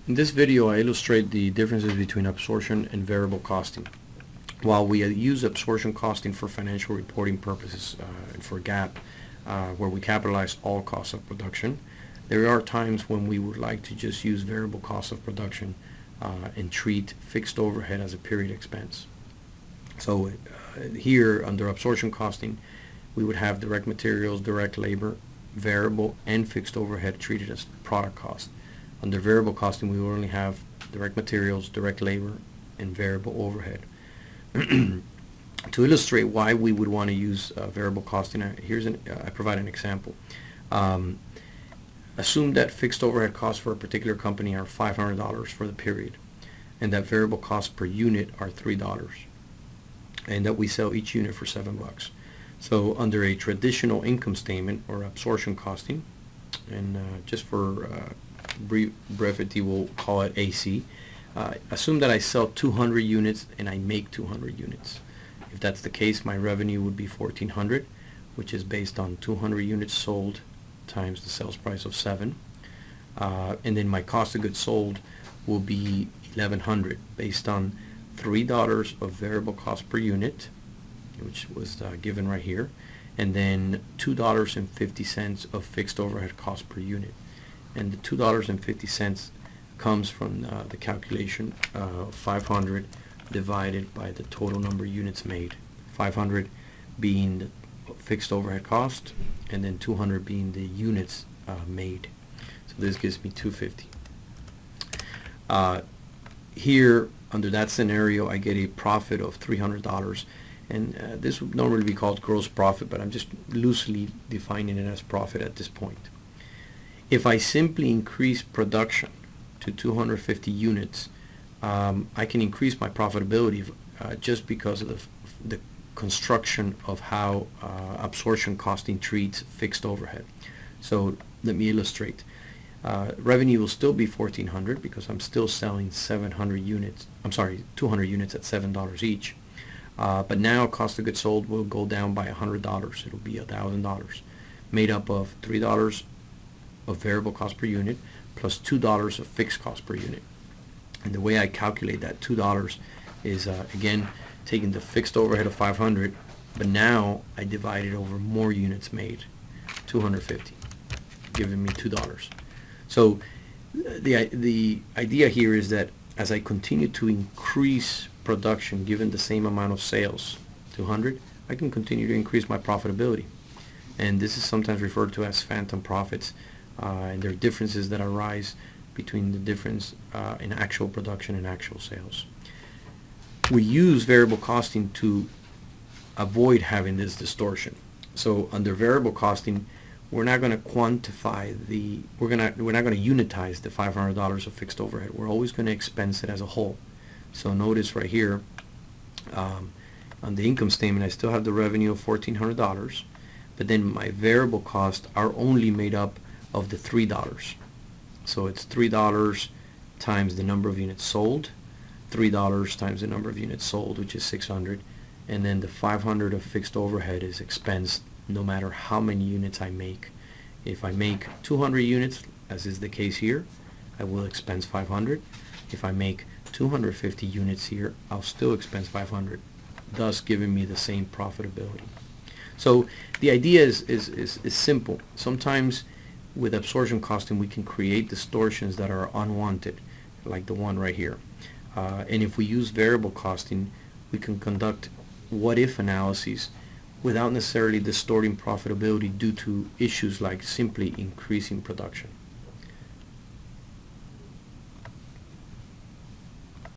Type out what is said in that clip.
In this video, I illustrate the differences between absorption and variable costing. While we use absorption costing for financial reporting purposes and for GAAP, where we capitalize all costs of production, there are times when we would like to just use variable cost of production and treat fixed overhead as a period expense. So here, under absorption costing, we would have direct materials, direct labor, variable and fixed overhead treated as product cost. Under variable costing, we will only have direct materials, direct labor, and variable overhead. To illustrate why we would want to use variable costing, I provide an example. Assume that fixed overhead costs for a particular company are $500 for the period, and that variable costs per unit are $3, and that we sell each unit for $7. So under a traditional income statement or absorption costing, and just for brevity, we'll call it AC. Assume that I sell 200 units and I make 200 units. If that's the case, my revenue would be $1,400, which is based on 200 units sold times the sales price of 7. And then my cost of goods sold will be $1,100 based on $3 of variable cost per unit, which was given right here, and then $2.50 of fixed overhead cost per unit. And the $2.50 comes from the calculation of 500 divided by the total number of units made. 500 being the fixed overhead cost, and then 200 being the units made. So this gives me 250. Here, under that scenario, I get a profit of $300, and this would normally be called gross profit, but I'm just loosely defining it as profit at this point. If I simply increase production to 250 units, I can increase my profitability just because of the construction of how absorption costing treats fixed overhead. So let me illustrate. Revenue will still be $1,400 because I'm still selling 200 units at $7 each. But now cost of goods sold will go down by $100. It'll be $1,000, made up of $3 of variable cost per unit plus $2 of fixed cost per unit. And the way I calculate that $2 is again taking the fixed overhead of 500, but now I divide it over more units made, 250, giving me $2. So the idea here is that as I continue to increase production given the same amount of sales, 200, I can continue to increase my profitability. And this is sometimes referred to as phantom profits. And there are differences that arise between the difference in actual production and actual sales. We use variable costing to avoid having this distortion. So under variable costing, we're not going to quantify we're not going to unitize the $500 of fixed overhead. We're always going to expense it as a whole. So notice right here, on the income statement, I still have the revenue of $1,400, but then my variable costs are only made up of the $3. So it's $3 times the number of units sold, $3 times the number of units sold, which is 600, and then the 500 of fixed overhead is expensed no matter how many units I make. If I make 200 units, as is the case here, I will expense 500. If I make 250 units here, I'll still expense 500, thus giving me the same profitability. So the idea is simple. Sometimes with absorption costing, we can create distortions that are unwanted, like the one right here. And if we use variable costing, we can conduct what-if analyses without necessarily distorting profitability due to issues like simply increasing production.